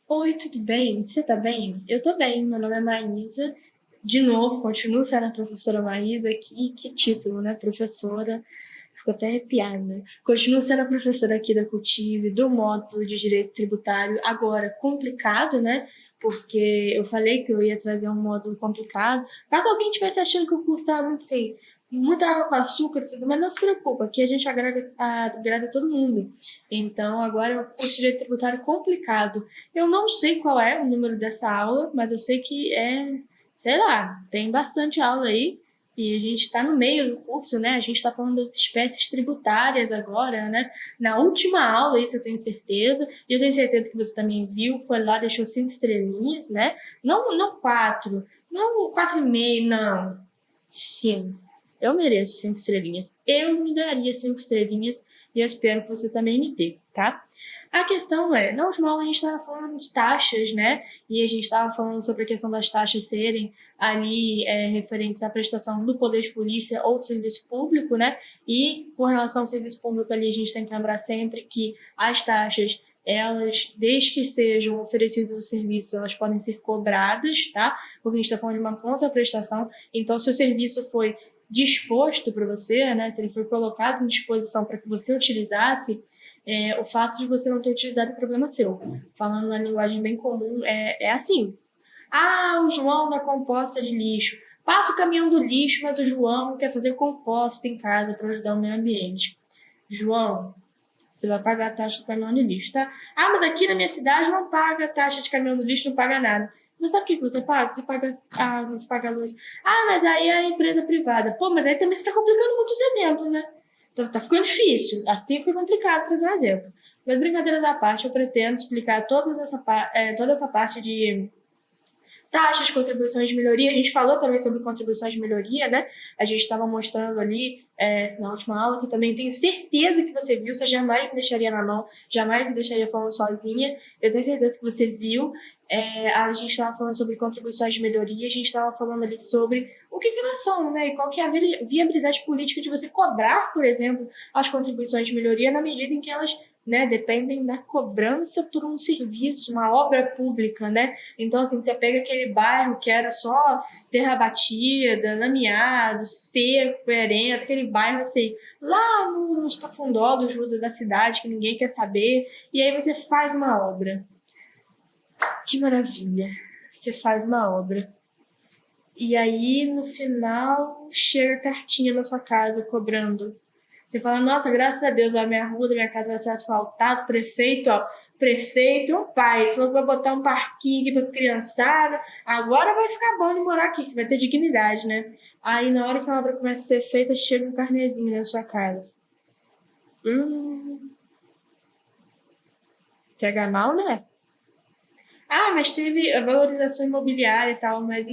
Oi, tudo bem? Você tá bem? Eu tô bem, meu nome é Maísa. De novo, continuo sendo a professora Maísa aqui. Que título, né? Professora. Fico até arrepiada. Continuo sendo a professora aqui da Cultive, do módulo de Direito Tributário. Agora, complicado, né? Porque eu falei que eu ia trazer um módulo complicado. Caso alguém estivesse achando que o curso estava muito assim, muita água com açúcar e tudo, mas não se preocupa, aqui a gente agrada todo mundo. Então, agora é um curso de Direito Tributário complicado. Eu não sei qual é o número dessa aula, mas eu sei que sei lá, tem bastante aula aí. E a gente está no meio do curso, né? A gente está falando das espécies tributárias agora, né? Na última aula, isso eu tenho certeza. E eu tenho certeza que você também viu, foi lá, deixou 5 estrelinhas, né? Não 4, não 4,5, não. 5. Eu mereço 5 estrelinhas. Eu me daria 5 estrelinhas e eu espero que você também me dê, tá? A questão é, na última aula a gente estava falando de taxas, né? E a gente estava falando sobre a questão das taxas serem ali referentes à prestação do poder de polícia ou do serviço público, né? E com relação ao serviço público ali, a gente tem que lembrar sempre que as taxas, elas, desde que sejam oferecidos os serviços, elas podem ser cobradas, tá? Porque a gente está falando de uma contraprestação. Então, se o serviço foi disposto para você, né? Se ele foi colocado em disposição para que você utilizasse, o fato de você não ter utilizado é problema seu. Falando uma linguagem bem comum, é assim. Ah, o João da composta de lixo. Passa o caminhão do lixo, mas o João quer fazer composta em casa para ajudar o meio ambiente. João, você vai pagar a taxa do caminhão de lixo, tá? Ah, mas aqui na minha cidade não paga taxa de caminhão do lixo, não paga nada. Mas sabe o que você paga? Você paga água, você paga luz. Ah, mas aí é a empresa privada. Pô, mas aí também você está complicando muito os exemplos, né? Tá ficando difícil. Assim fica complicado trazer um exemplo. Mas brincadeiras à parte, eu pretendo explicar toda essa parte de taxas, contribuições de melhoria. A gente falou também sobre contribuições de melhoria, né? A gente estava mostrando ali na última aula, que também tenho certeza que você viu, você jamais me deixaria na mão, jamais me deixaria falando sozinha. Eu tenho certeza que você viu. A gente estava falando sobre contribuições de melhoria, a gente estava falando ali sobre o que elas são, né? E qual que é a viabilidade política de você cobrar, por exemplo, as contribuições de melhoria na medida em que elas, né, dependem da cobrança por um serviço, uma obra pública, né? Então, assim, você pega aquele bairro que era só terra batida, lameado, seco, perento, aquele bairro, assim, lá nos cafundó do Judas da cidade, que ninguém quer saber, e aí você faz uma obra. Que maravilha! Você faz uma obra. E aí, no final, chega cartinha na sua casa cobrando. Você fala, nossa, graças a Deus, a minha rua da minha casa vai ser asfaltada, prefeito, ó, prefeito é um pai, falou que vai botar um parquinho aqui para as criançadas, agora vai ficar bom de morar aqui, que vai ter dignidade, né? Aí, na hora que a obra começa a ser feita, chega um carnezinho na sua casa. Hum, pega mal, né? Ah, mas teve a valorização imobiliária e tal, mas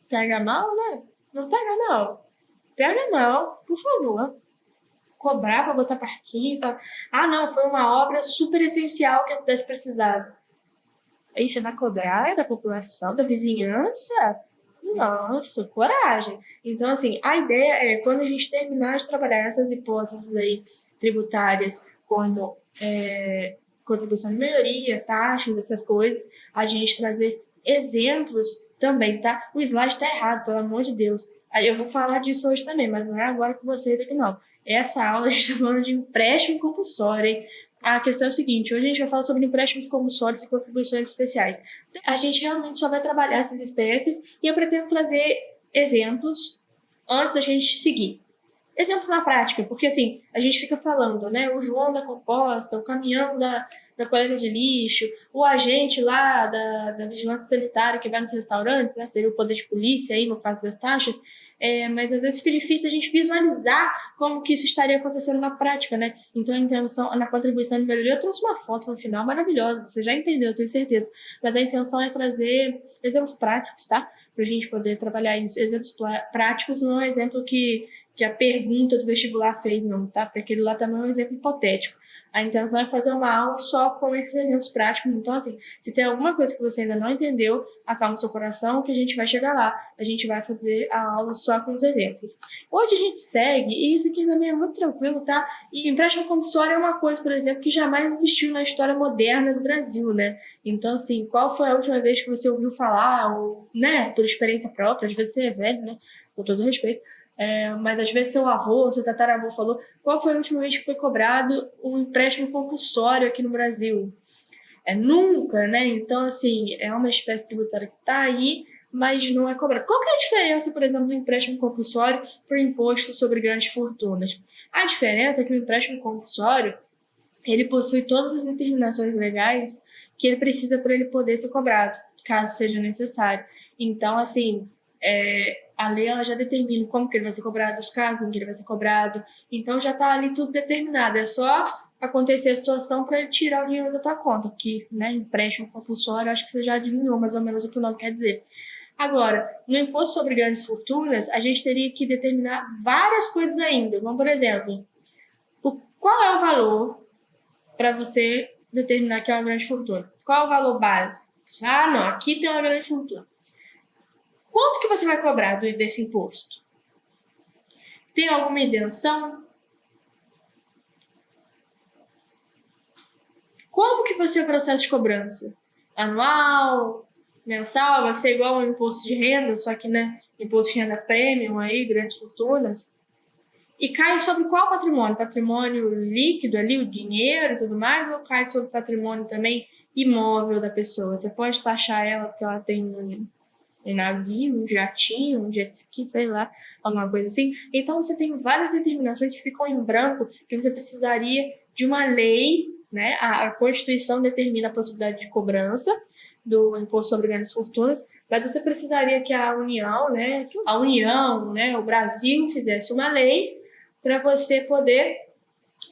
pega mal, né? Não pega não. Pega não, por favor. Cobrar para botar parquinho, sabe? Ah, não, foi uma obra super essencial que a cidade precisava. Aí você vai cobrar da população, da vizinhança? Nossa, coragem. Então, assim, a ideia é, quando a gente terminar de trabalhar essas hipóteses aí tributárias, como contribuição de melhoria, taxas, essas coisas, a gente trazer exemplos também, tá? O slide tá errado, pelo amor de Deus. Aí eu vou falar disso hoje também, mas não é agora com vocês aqui, não. Essa aula a gente está falando de empréstimo compulsório, hein? A questão é o seguinte, hoje a gente vai falar sobre empréstimos compulsórios e contribuições especiais. A gente realmente só vai trabalhar essas espécies e eu pretendo trazer exemplos antes da gente seguir. Exemplos na prática, porque assim, a gente fica falando, né? O João da composta, o caminhão da coleta de lixo, o agente lá da vigilância sanitária que vai nos restaurantes, né? Seria o poder de polícia aí, no caso das taxas. Mas às vezes fica difícil a gente visualizar como que isso estaria acontecendo na prática, né? Então a intenção, na contribuição de melhoria, eu trouxe uma foto no final maravilhosa, você já entendeu, eu tenho certeza. Mas a intenção é trazer exemplos práticos, tá? Pra gente poder trabalhar isso. Exemplos práticos não é um exemplo que a pergunta do vestibular fez, não, tá? Porque aquele lá também é um exemplo hipotético. A intenção é fazer uma aula só com esses exemplos práticos. Então, assim, se tem alguma coisa que você ainda não entendeu, acalma o seu coração que a gente vai chegar lá. A gente vai fazer a aula só com os exemplos. Hoje a gente segue, e isso aqui também é muito tranquilo, tá? E empréstimo compulsório é uma coisa, por exemplo, que jamais existiu na história moderna do Brasil, né? Então, assim, qual foi a última vez que você ouviu falar, ou, né, por experiência própria, às vezes você é velho, né? Com todo respeito. Mas às vezes seu avô, seu tataravô falou, qual foi a última vez que foi cobrado um empréstimo compulsório aqui no Brasil? Nunca, né? Então, assim, é uma espécie tributária que está aí, mas não é cobrada. Qual que é a diferença, por exemplo, do empréstimo compulsório para o imposto sobre grandes fortunas? A diferença é que o empréstimo compulsório, ele possui todas as determinações legais que ele precisa para ele poder ser cobrado, caso seja necessário. Então, assim, a lei ela já determina como que ele vai ser cobrado, os casos em que ele vai ser cobrado. Então, já está ali tudo determinado. É só acontecer a situação para ele tirar o dinheiro da tua conta, que, né, empréstimo compulsório, acho que você já adivinhou mais ou menos o que o nome quer dizer. Agora, no imposto sobre grandes fortunas, a gente teria que determinar várias coisas ainda. Como, por exemplo, qual é o valor para você determinar que é uma grande fortuna? Qual é o valor base? Ah, não, aqui tem uma grande fortuna. Quanto que você vai cobrar desse imposto? Tem alguma isenção? Como que vai ser o processo de cobrança? Anual? Mensal? Vai ser igual ao imposto de renda, só que, né, imposto de renda premium aí, grandes fortunas? E cai sobre qual patrimônio? Patrimônio líquido ali, o dinheiro e tudo mais, ou cai sobre patrimônio também imóvel da pessoa? Você pode taxar ela porque ela tem um navio, um jatinho, um jet ski, sei lá, alguma coisa assim. Então você tem várias determinações que ficam em branco que você precisaria de uma lei, né? A Constituição determina a possibilidade de cobrança do imposto sobre grandes fortunas, mas você precisaria que a União, né, o Brasil fizesse uma lei para você poder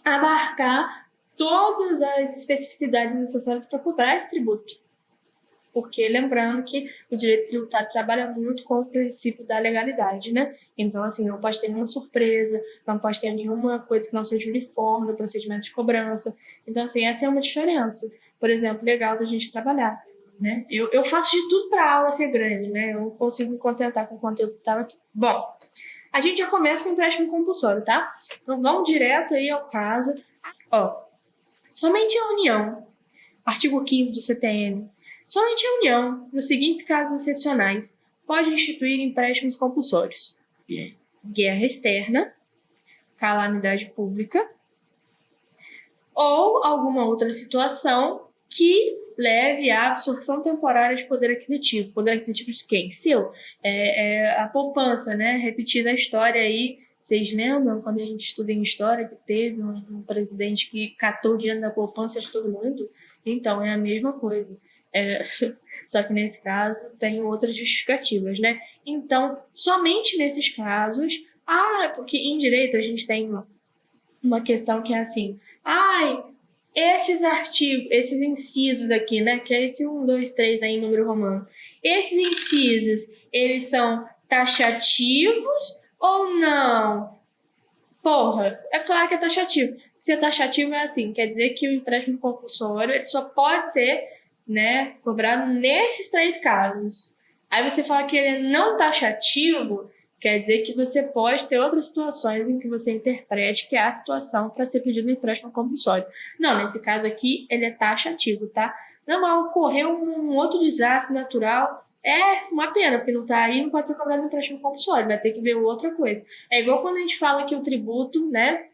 abarcar todas as especificidades necessárias para cobrar esse tributo. Porque, lembrando que o direito tributário trabalha muito com o princípio da legalidade, né? Então, assim, não pode ter nenhuma surpresa, não pode ter nenhuma coisa que não seja uniforme no procedimento de cobrança. Então, assim, essa é uma diferença, por exemplo, legal da gente trabalhar, né? Eu faço de tudo para a aula ser grande, né? Eu não consigo me contentar com o conteúdo que estava aqui. Bom, a gente já começa com o empréstimo compulsório, tá? Então, vamos direto aí ao caso. Ó, somente a União, artigo 15 do CTN, somente a União, nos seguintes casos excepcionais, pode instituir empréstimos compulsórios: guerra externa, calamidade pública ou alguma outra situação que leve à absorção temporária de poder aquisitivo. Poder aquisitivo de quem? Seu. A poupança, né? Repetindo a história aí. Vocês lembram quando a gente estuda em história que teve um presidente que catou o dinheiro da poupança de todo mundo? Então, é a mesma coisa. Só que nesse caso tem outras justificativas, né? Então, somente nesses casos... porque em direito a gente tem uma questão que é assim... esses artigos, esses incisos aqui, né? Que é esse 1, 2, 3 aí em número romano. Esses incisos, eles são taxativos ou não? Porra, é claro que é taxativo. Se é taxativo é assim, quer dizer que o empréstimo compulsório ele só pode ser, né, cobrado nesses 3 casos. Aí você fala que ele é não taxativo, quer dizer que você pode ter outras situações em que você interprete que é a situação para ser pedido um empréstimo compulsório. Não, nesse caso aqui, ele é taxativo, tá? Não, mas ocorreu um outro desastre natural, é uma pena, porque não tá aí, não pode ser cobrado um empréstimo compulsório, vai ter que ver outra coisa. É igual quando a gente fala que o tributo, né,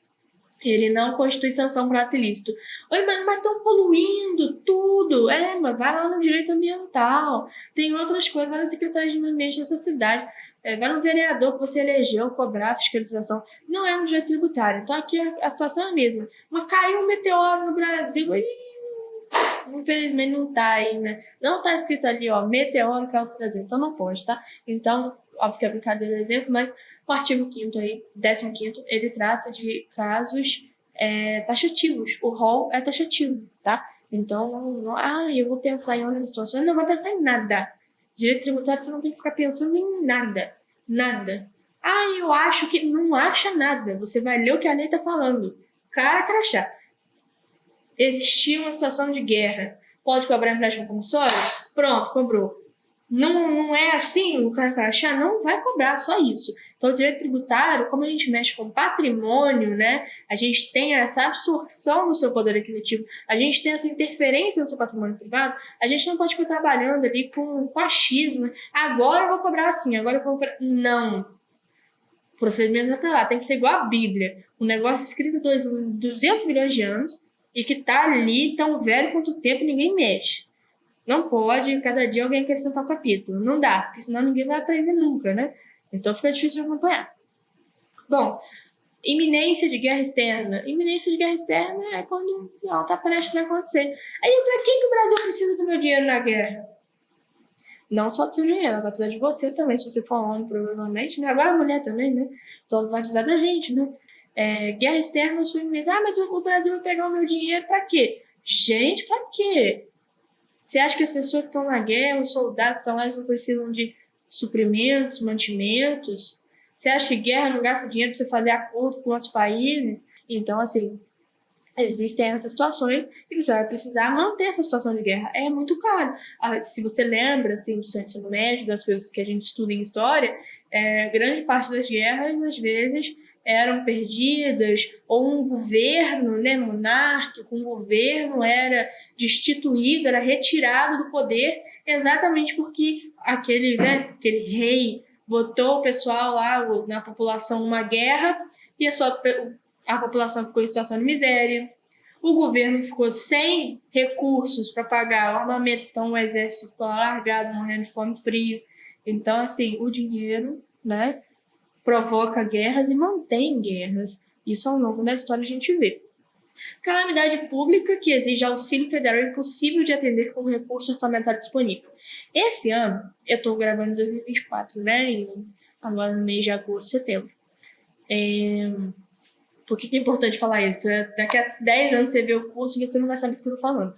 ele não constitui sanção para ato ilícito. Olha, mas estão poluindo tudo. Mas vai lá no direito ambiental. Tem outras coisas, vai na Secretaria de Meio Ambiente da sua cidade. Vai no vereador que você elegeu cobrar a fiscalização. Não é no direito tributário. Então aqui a situação é a mesma. Mas caiu um meteoro no Brasil e infelizmente não tá aí, né? Não tá escrito ali, ó, meteoro caiu no Brasil. Então não pode, tá? Então, óbvio que é brincadeira o exemplo, mas o artigo 5º aí, 15º, ele trata de casos taxativos. O rol é taxativo, tá? Então, eu vou pensar em outras situações. Não vai pensar em nada. Direito tributário, você não tem que ficar pensando em nada. Nada. Eu acho que... Não acha nada. Você vai ler o que a lei está falando. Cara crachá. Existia uma situação de guerra. Pode cobrar empréstimo compulsório? Pronto, cobrou. Não é assim, o cara crachá não vai cobrar, só isso. Então, o direito tributário, como a gente mexe com patrimônio, né? A gente tem essa absorção do seu poder aquisitivo, a gente tem essa interferência no seu patrimônio privado, a gente não pode ficar trabalhando ali com achismo, né? Agora eu vou cobrar assim, agora eu vou cobrar... Não. O procedimento já está lá, tem que ser igual a Bíblia. Um negócio escrito há 200 milhões de anos e que está ali tão velho quanto o tempo e ninguém mexe. Não pode, cada dia alguém acrescentar um capítulo. Não dá, porque senão ninguém vai aprender nunca, né? Então fica difícil de acompanhar. Bom, iminência de guerra externa. Iminência de guerra externa é quando ela está prestes a acontecer. Aí, para que o Brasil precisa do meu dinheiro na guerra? Não só do seu dinheiro, ela vai precisar de você também, se você for homem, provavelmente, né? Agora a mulher também, né? Então ela vai precisar da gente, né? Guerra externa, sua iminência. Mas o Brasil vai pegar o meu dinheiro para quê? Gente, para quê? Você acha que as pessoas que estão na guerra, os soldados que estão lá, eles não precisam de suprimentos, mantimentos? Você acha que guerra não gasta dinheiro para você fazer acordo com outros países? Então, assim, existem essas situações e você vai precisar manter essa situação de guerra. É muito caro. Se você lembra, assim, do seu ensino médio, das coisas que a gente estuda em história, grande parte das guerras, às vezes, eram perdidas, ou um governo, né, monárquico, um governo era destituído, era retirado do poder, exatamente porque aquele rei botou o pessoal lá, na população, uma guerra, e a população ficou em situação de miséria, o governo ficou sem recursos para pagar o armamento, então o exército ficou largado, morrendo de fome e frio. Então, assim, o dinheiro, né, provoca guerras e mantém guerras. Isso ao longo da história a gente vê. Calamidade pública que exige auxílio federal impossível de atender com recurso orçamentário disponível. Esse ano, eu estou gravando em 2024, né? Agora no mês de agosto, setembro. Por que é importante falar isso? Porque daqui a 10 anos você vê o curso e você não vai saber do que eu estou falando.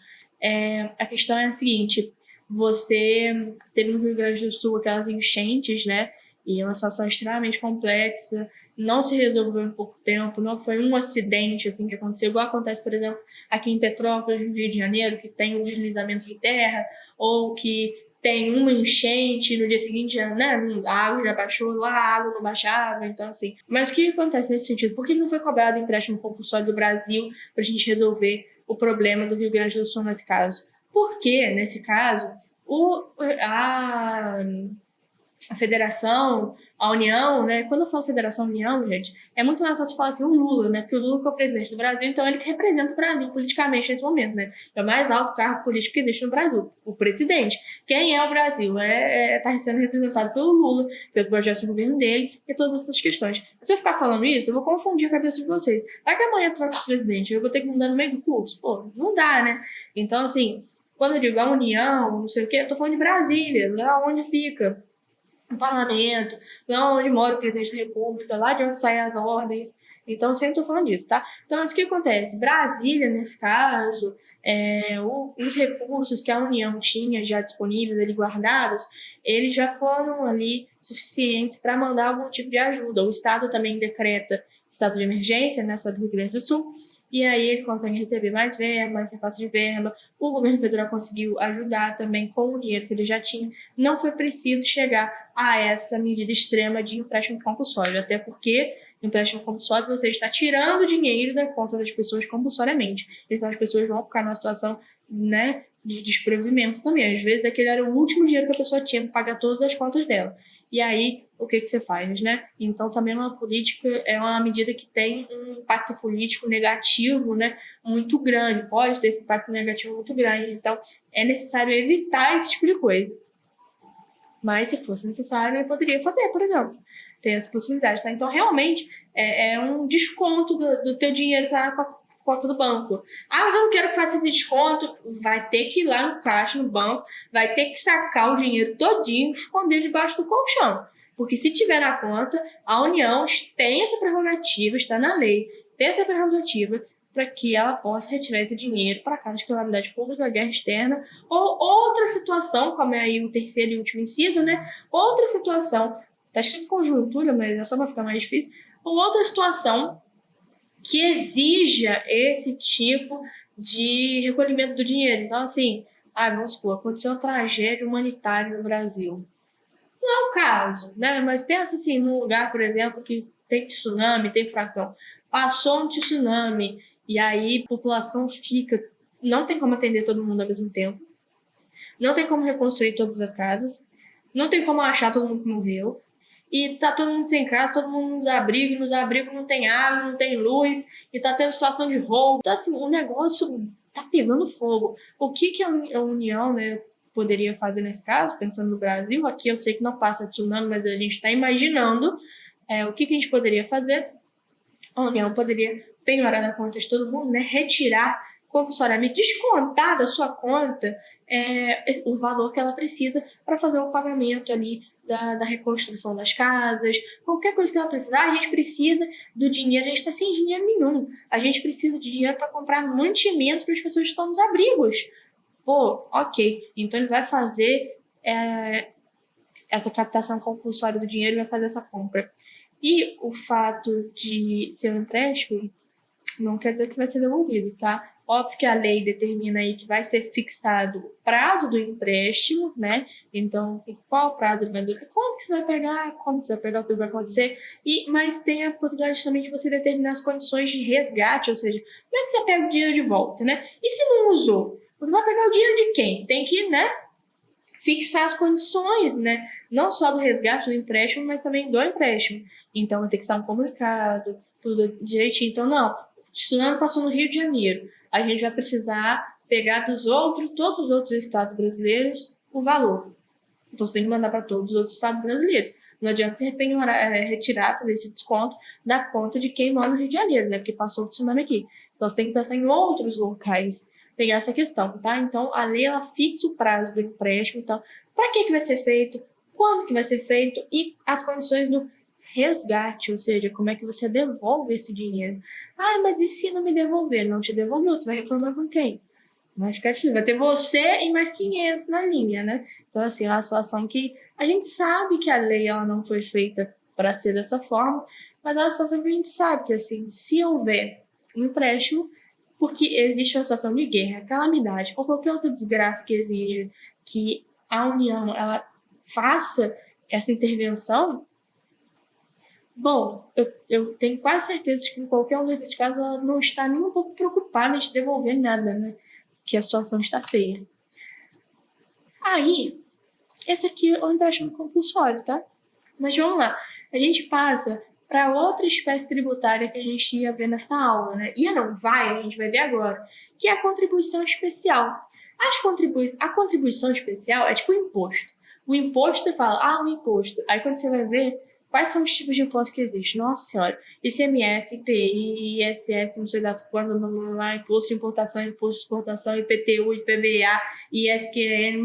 A questão é a seguinte: você teve no Rio Grande do Sul aquelas enchentes, né? E é uma situação extremamente complexa, não se resolveu em pouco tempo, não foi um acidente assim que aconteceu, igual acontece, por exemplo, aqui em Petrópolis, no Rio de Janeiro, que tem um deslizamento de terra, ou que tem uma enchente, no dia seguinte, né, a água já baixou, lá a água não baixava, então assim. Mas o que acontece nesse sentido? Por que não foi cobrado o empréstimo compulsório do Brasil para a gente resolver o problema do Rio Grande do Sul nesse caso? Porque, nesse caso, a federação, a União, né? Quando eu falo federação, União, gente, é muito mais fácil falar assim, o Lula, né? Porque o Lula que é o presidente do Brasil, então ele que representa o Brasil politicamente nesse momento, né? É o mais alto cargo político que existe no Brasil, o presidente. Quem é o Brasil? Tá sendo representado pelo Lula, pelo projeto de governo dele e todas essas questões. Se eu ficar falando isso, eu vou confundir a cabeça de vocês. Vai que amanhã troca o presidente, eu vou ter que mudar no meio do curso? Pô, não dá, né? Então, assim, quando eu digo a União, não sei o quê, eu tô falando de Brasília, lá onde fica no parlamento, lá onde mora o presidente da República, lá de onde saem as ordens. Então, eu sempre estou falando disso, tá? Então, mas o que acontece? Brasília, nesse caso, os recursos que a União tinha já disponíveis ali guardados, eles já foram ali suficientes para mandar algum tipo de ajuda. O Estado também decreta estado de emergência, né, estado do Rio Grande do Sul, e aí ele consegue receber mais verba, mais repasse de verba. O governo federal conseguiu ajudar também com o dinheiro que ele já tinha. Não foi preciso chegar a essa medida extrema de empréstimo compulsório, até porque empréstimo compulsório você está tirando dinheiro da conta das pessoas compulsoriamente. Então as pessoas vão ficar numa situação, né, de desprovimento também. Às vezes aquele era o último dinheiro que a pessoa tinha para pagar todas as contas dela. E aí, o que você faz, né? Então, também é uma política, é uma medida que tem um impacto político negativo, né, muito grande, pode ter esse impacto negativo muito grande. Então, é necessário evitar esse tipo de coisa. Mas, se fosse necessário, ele poderia fazer, por exemplo. Tem essa possibilidade, tá? Então, realmente, é um desconto do teu dinheiro que tá na conta do banco. Mas eu não quero que faça esse desconto. Vai ter que ir lá no caixa, no banco, vai ter que sacar o dinheiro todinho, esconder debaixo do colchão. Porque se tiver na conta, a União tem essa prerrogativa, está na lei, tem essa prerrogativa para que ela possa retirar esse dinheiro para caso de calamidade pública, guerra externa, ou outra situação, como é aí o terceiro e último inciso, né? Outra situação Tá escrito conjuntura, mas é só para ficar mais difícil, ou outra situação que exija esse tipo de recolhimento do dinheiro. Então, assim, vamos supor, aconteceu uma tragédia humanitária no Brasil. Não é o caso, né? Mas pensa assim, num lugar, por exemplo, que tem tsunami, tem furacão. Passou um tsunami e aí a população fica... Não tem como atender todo mundo ao mesmo tempo. Não tem como reconstruir todas as casas. Não tem como achar todo mundo que morreu. E tá todo mundo sem casa, todo mundo nos abrigos. Nos abrigos não tem água, não tem luz. E tá tendo situação de roubo. Então, assim, o negócio tá pegando fogo. O que a União, né, poderia fazer nesse caso, pensando no Brasil? Aqui eu sei que não passa tsunami, mas a gente está imaginando o que a gente poderia fazer. A União poderia penhorar na conta de todo mundo, né, retirar compulsoriamente, descontar da sua conta o valor que ela precisa para fazer o pagamento ali da reconstrução das casas, qualquer coisa que ela precisar. A gente precisa do dinheiro, a gente está sem dinheiro nenhum, a gente precisa de dinheiro para comprar mantimento para as pessoas que estão nos abrigos. Pô, ok, então ele vai fazer essa captação compulsória do dinheiro e vai fazer essa compra. E o fato de ser um empréstimo não quer dizer que vai ser devolvido, tá? Óbvio que a lei determina aí que vai ser fixado o prazo do empréstimo, né? Então, qual prazo ele vai durar, quando que você vai pegar, como você vai pegar, o que vai acontecer. Mas tem a possibilidade também de você determinar as condições de resgate, ou seja, como é que você pega o dinheiro de volta, né? E se não usou? Você vai pegar o dinheiro de quem? Tem que, né, fixar as condições, né? Não só do resgate do empréstimo, mas também do empréstimo. Então, vai ter que ser um comunicado, tudo direitinho. Então, não, o tsunami passou no Rio de Janeiro. A gente vai precisar pegar todos os outros estados brasileiros, o valor. Então, você tem que mandar para todos os outros estados brasileiros. Não adianta você retirar, fazer esse desconto da conta de quem mora no Rio de Janeiro, né? Porque passou o tsunami aqui. Então, você tem que pensar em outros locais. Tem essa questão, tá? Então, a lei, ela fixa o prazo do empréstimo. Então, para que vai ser feito? Quando que vai ser feito? E as condições do resgate, ou seja, como é que você devolve esse dinheiro. Mas e se não me devolver? Não te devolveu, você vai reclamar com quem? Vai ter você e mais 500 na linha, né? Então, assim, é uma situação que a gente sabe que a lei ela não foi feita para ser dessa forma, mas é uma situação que a gente sabe que, assim, se houver um empréstimo, porque existe uma situação de guerra, calamidade, ou qualquer outra desgraça que exija que a União ela faça essa intervenção, bom, eu tenho quase certeza de que em qualquer um desses casos ela não está nem um pouco preocupada em te devolver nada, né? Que a situação está feia. Aí, esse aqui é o empréstimo compulsório, tá? Mas vamos lá. A gente passa para outra espécie tributária que a gente ia ver nessa aula, né? A gente vai ver agora, que é a contribuição especial. A contribuição especial é tipo o imposto. O imposto, você fala, um imposto. Aí quando você vai ver, quais são os tipos de impostos que existem? Nossa Senhora, ICMS, IPI, ISS, não sei das quando, imposto de importação, imposto de exportação, IPTU, IPVA, ISQN,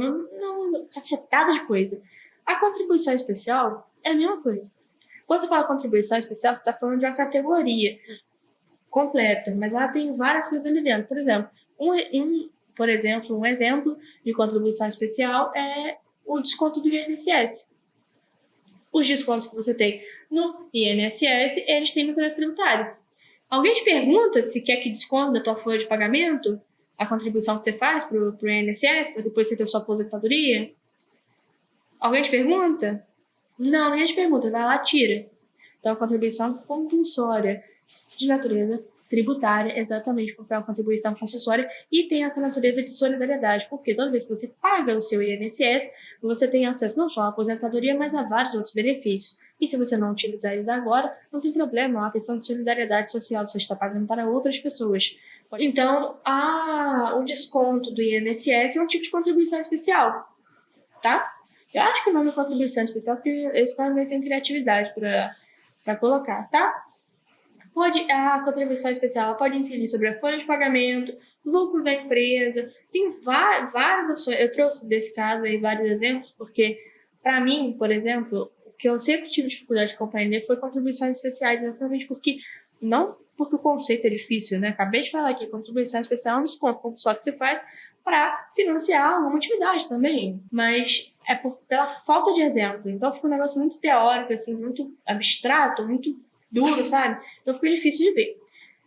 cacetada de coisa. A contribuição especial é a mesma coisa. Quando você fala contribuição especial, você está falando de uma categoria completa, mas ela tem várias coisas ali dentro. Por exemplo, um exemplo de contribuição especial é o desconto do INSS. Os descontos que você tem no INSS, eles têm no crédito tributário. Alguém te pergunta se quer que desconte da tua folha de pagamento a contribuição que você faz para o INSS, para depois você ter sua aposentadoria? Alguém te pergunta? Não, ninguém te pergunta, vai lá, tira. Então, a contribuição compulsória de natureza tributária, exatamente porque é uma contribuição compulsória e tem essa natureza de solidariedade, porque toda vez que você paga o seu INSS, você tem acesso não só à aposentadoria, mas a vários outros benefícios. E se você não utilizar eles agora, não tem problema, é uma questão de solidariedade social, você está pagando para outras pessoas. Então, o desconto do INSS é um tipo de contribuição especial, tá? Eu acho que o nome é contribuição especial, porque eles ficam meio sem criatividade para colocar, tá? A contribuição especial pode incidir sobre a folha de pagamento, lucro da empresa, tem várias opções. Eu trouxe desse caso aí vários exemplos, porque, para mim, por exemplo, o que eu sempre tive dificuldade de compreender foi contribuições especiais, exatamente não porque o conceito é difícil, né? Acabei de falar aqui, contribuição especial é um desconto compulsório que você faz para financiar alguma atividade também, mas é pela falta de exemplo. Então fica um negócio muito teórico, assim, muito abstrato, muito duro, sabe? Então fica difícil de ver.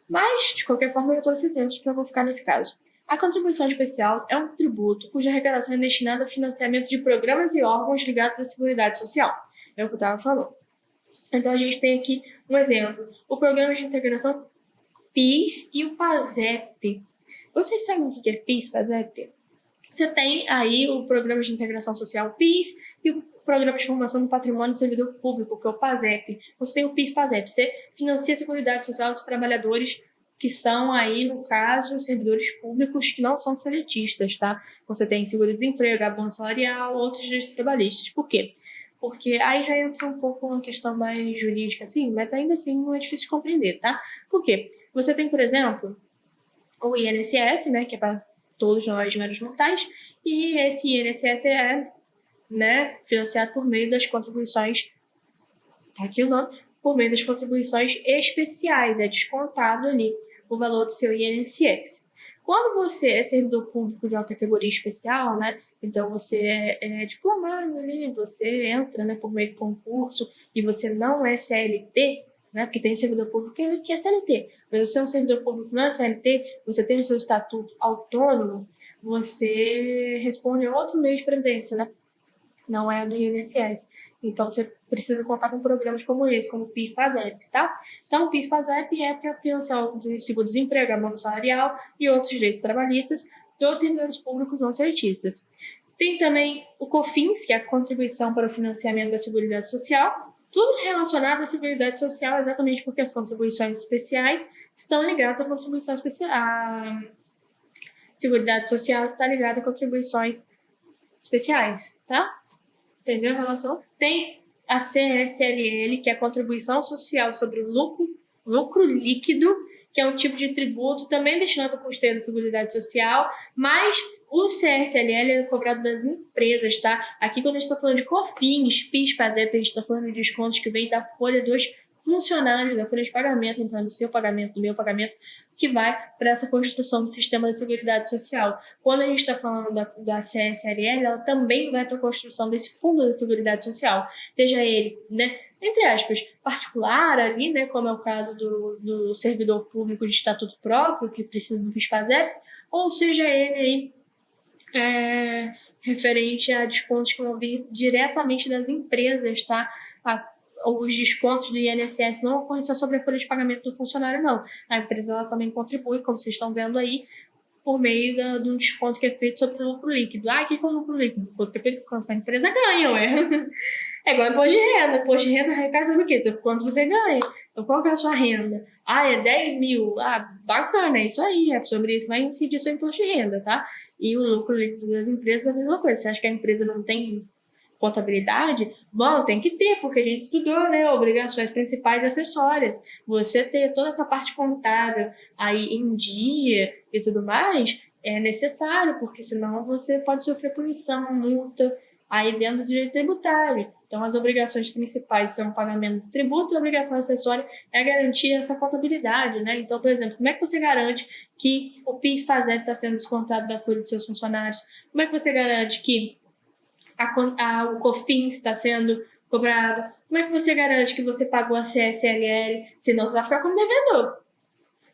Mas, de qualquer forma, eu trouxe exemplos para eu vou ficar nesse caso. A contribuição especial é um tributo cuja arrecadação é destinada ao financiamento de programas e órgãos ligados à seguridade social. É o que eu estava falando. Então, a gente tem aqui um exemplo. O Programa de Integração PIS e o PASEP. Vocês sabem o que é PIS, PASEP? Você tem aí o Programa de Integração Social PIS e o Programa de Formação do Patrimônio do Servidor Público, que é o PASEP. Você tem o PIS-PASEP. Você financia a Seguridade Social dos trabalhadores que são aí, no caso, servidores públicos que não são seletistas, tá? Você tem seguro-desemprego, abono salarial, outros direitos trabalhistas. Por quê? Porque aí já entra um pouco uma questão mais jurídica, assim, mas ainda assim não é difícil de compreender, tá? Por quê? Você tem, por exemplo, o INSS, né, que é para todos nós meros mortais, e esse INSS é, né, financiado por meio das contribuições, tá aqui o nome, por meio das contribuições especiais, é descontado ali o valor do seu INSS. Quando você é servidor público de uma categoria especial, né, então você é diplomado ali, você entra, né, por meio de concurso e você não é CLT, né, porque tem servidor público que é CLT, mas você é um servidor público que não é CLT, você tem o seu estatuto autônomo, você responde a outro meio de previdência, né, não é do INSS. Então, você precisa contar com programas como esse, como o PIS-PASEP, tá? Então, o PIS-PASEP é para financiar o seguro-desemprego, abono salarial e outros direitos trabalhistas dos servidores públicos não seletistas. Tem também o COFINS, que é a contribuição para o financiamento da Seguridade Social, tudo relacionado à Seguridade Social, exatamente porque as contribuições especiais estão ligadas à contribuição especial. A Seguridade Social está ligada a contribuições especiais, tá? Entendeu a relação? Tem a CSLL, que é a Contribuição Social sobre o lucro líquido, que é um tipo de tributo também destinado ao custeio da Seguridade Social, mas o CSLL é cobrado das empresas, tá? Aqui, quando a gente está falando de COFINS, PIS, PASEP, a gente está falando de descontos que vêm da folha dos funcionários, da folha de pagamento, então do seu pagamento, do meu pagamento, que vai para essa construção do sistema de seguridade social. Quando a gente está falando da CSLL, ela também vai para a construção desse fundo da seguridade social, seja ele, né, entre aspas, particular ali, né, como é o caso do servidor público de estatuto próprio, que precisa do PIS-PASEP, ou seja ele aí referente a descontos que vão vir diretamente das empresas, tá? Os descontos do INSS não ocorrem só sobre a folha de pagamento do funcionário, não. A empresa ela também contribui, como vocês estão vendo aí, por meio de um desconto que é feito sobre o lucro líquido. O que é o lucro líquido? Quanto a empresa ganha, ué. É igual imposto de renda. Imposto de renda recai sobre o quê? Sobre quanto você ganha. Então, qual que é a sua renda? É 10 mil. Bacana, é isso aí. É sobre isso vai incidir seu imposto de renda, tá? E o lucro líquido das empresas é a mesma coisa. Você acha que a empresa não tem contabilidade? Bom, tem que ter, porque a gente estudou, né? Obrigações principais e acessórias. Você ter toda essa parte contábil aí em dia e tudo mais é necessário, porque senão você pode sofrer punição, multa aí dentro do direito tributário. Então, as obrigações principais são o pagamento do tributo e a obrigação acessória é garantir essa contabilidade, né? Então, por exemplo, como é que você garante que o PIS-PASEP está sendo descontado da folha dos seus funcionários? Como é que você garante que o COFINS está sendo cobrado? Como é que você garante que você pagou a CSLL? Senão você vai ficar como devedor.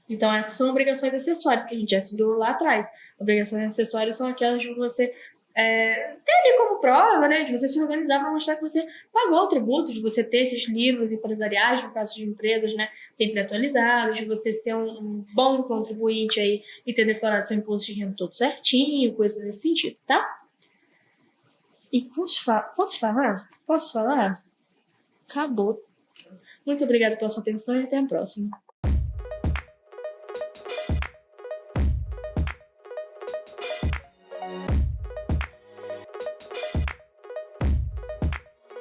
Então, essas são obrigações acessórias que a gente já estudou lá atrás. Obrigações acessórias são aquelas de você ter ali como prova, né, de você se organizar para mostrar que você pagou o tributo, de você ter esses livros empresariais, no caso de empresas, né, sempre atualizados, de você ser um bom contribuinte aí e ter declarado seu imposto de renda todo certinho, coisas nesse sentido, tá? E posso falar? Posso falar? Acabou. Muito obrigada pela sua atenção e até a próxima.